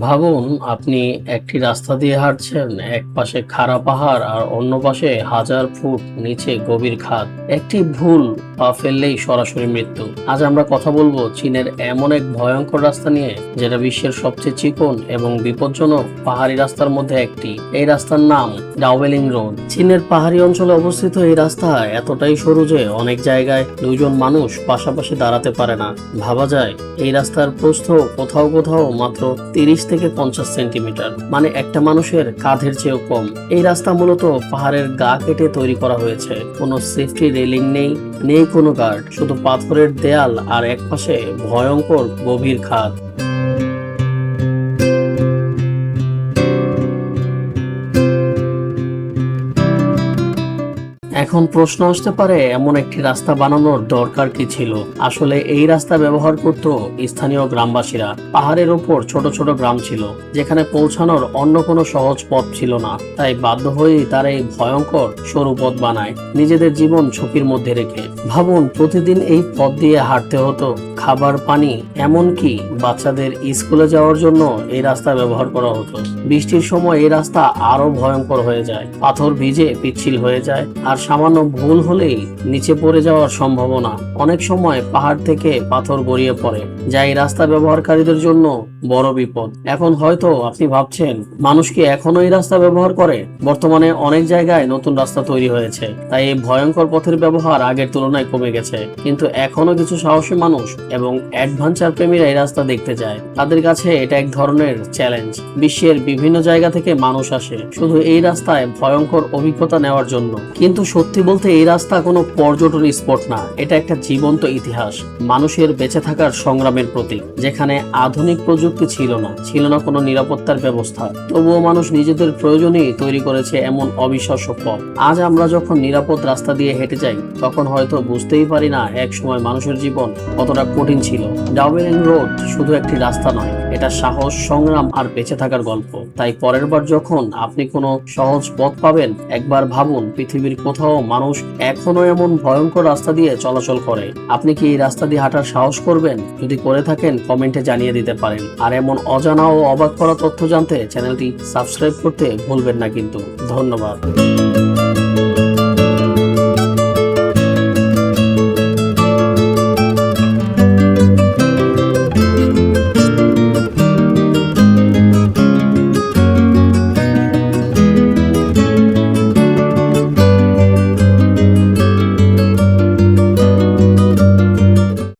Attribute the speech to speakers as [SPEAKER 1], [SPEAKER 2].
[SPEAKER 1] ভাবুন আপনি একটি রাস্তা দিয়ে হাঁটছেন, এক পাশে খাড়া পাহাড় আর অন্য পাশে হাজার ফুট নিচে গভীর খাদ। একটি ভুল পা ফেললেই সরাসরি মৃত্যু। আজ আমরা কথা বলবো চীনের এমন এক ভয়ঙ্কর রাস্তা নিয়ে, যেটা বিশ্বের সবচেয়ে চিকন এবং বিপজ্জনক পাহাড়ি রাস্তার মধ্যে একটি। এই রাস্তার নাম ডাওবেলিং রোড। চীনের পাহাড়ি অঞ্চলে অবস্থিত এই রাস্তা এতটাই সরু যে অনেক জায়গায় দুইজন মানুষ পাশাপাশি দাঁড়াতে পারে না। ভাবা যায় এই রাস্তার প্রস্থ কোথাও কোথাও মাত্র 30 থেকে 50 সেন্টিমিটার, মানে একটা মানুষের কাঁধের চেয়েও কম। এই রাস্তা মূলত পাহাড়ের গা কেটে তৈরি করা হয়েছে। কোনো সেফটি রেলিং নেই, নেই কোনো গার্ড, শুধু পাথরের দেয়াল আর একপাশে ভয়ঙ্কর গভীর খাদ। এখন প্রশ্ন আসতে পারে, এমন একটি রাস্তা বানানোর দরকার কি ছিল? আসলে এই রাস্তা ব্যবহার করত স্থানীয় গ্রামবাসীরা। পাহাড়ের ওপর ছোট ছোট গ্রাম ছিল, যেখানে পৌঁছানোর অন্য কোনো সহজ পথ ছিল না। তাই বাধ্য হয়েই তারা এই ভয়ঙ্কর সরু পথ বানায়, নিজেদের জীবন ঝুঁকির মধ্যে রেখে। ভাবুন, প্রতিদিন এই পথ দিয়ে হাঁটতে হতো। খাবার, পানি, এমনকি বাচ্চাদের স্কুলে যাওয়ার জন্য এই রাস্তা ব্যবহার করা হতো। বৃষ্টির সময় এই রাস্তা আরো ভয়ঙ্কর হয়ে যায়, পাথর ভিজে পিচ্ছিল হয়ে যায়, আর সামান্য ভুল হলেই নিচে পড়ে যাওয়ার সম্ভাবনা। অনেক সময় পাহাড় থেকে পাথর গড়িয়ে পড়ে, যা এই রাস্তা ব্যবহারকারীদের জন্য বড় বিপদ। এখন হয়তো আপনি ভাবছেন, মানুষ কি এখনো এই রাস্তা ব্যবহার করে? বর্তমানে অনেক জায়গায় নতুন রাস্তা তৈরি হয়েছে, তাই এই ভয়ঙ্কর পথের ব্যবহার আগের তুলনায় কমে গেছে। কিন্তু এখনো কিছু সাহসী মানুষ এবং অ্যাডভেঞ্চার প্রেমীরা এই রাস্তা দেখতে যায়। তাদের কাছে এটা এক ধরনের চ্যালেঞ্জ। বিশ্বের বিভিন্ন জায়গা থেকে মানুষ আসে শুধু এই রাস্তায় ভয়ঙ্কর অভিজ্ঞতা নেওয়ার জন্য। কিন্তু সত্যি বলতে এই রাস্তা কোনো পর্যটন স্পট না, এটা একটা জীবন্ত ইতিহাস, মানুষের বেঁচে থাকার সংগ্রামের প্রতীক। যেখানে আধুনিক প্রযুক্তি ছিল না, ছিল না কোনো নিরাপত্তার ব্যবস্থা, তবুও মানুষ নিজেদের প্রয়োজনেই তৈরি করেছে এমন অবিশ্বাস্য পথ। আজ আমরা যখন নিরাপদ রাস্তা দিয়ে হেঁটে যাই, তখন হয়তো বুঝতেই পারি না এক সময় মানুষের জীবন কতটা কঠিন ছিল। ডাওবেলিং রোড শুধু একটি রাস্তা নয়, এটা সাহস, সংগ্রাম আর বেঁচে থাকার গল্প। তাই পরের বার যখন আপনি কোনো সহজ পথ পাবেন, একবার ভাবুন পৃথিবীর কোথাও মানুষ এখনো এমন ভয়ঙ্কর রাস্তা দিয়ে চলাচল করে। আপনি কি এই রাস্তা দিয়ে হাঁটার সাহস করবেন? যদি করে থাকেন কমেন্টে জানিয়ে দিতে পারেন। আর এমন অজানা ও অবাক করা তথ্য জানতে চ্যানেলটি সাবস্ক্রাইব করতে ভুলবেন না কিন্তু। ধন্যবাদ।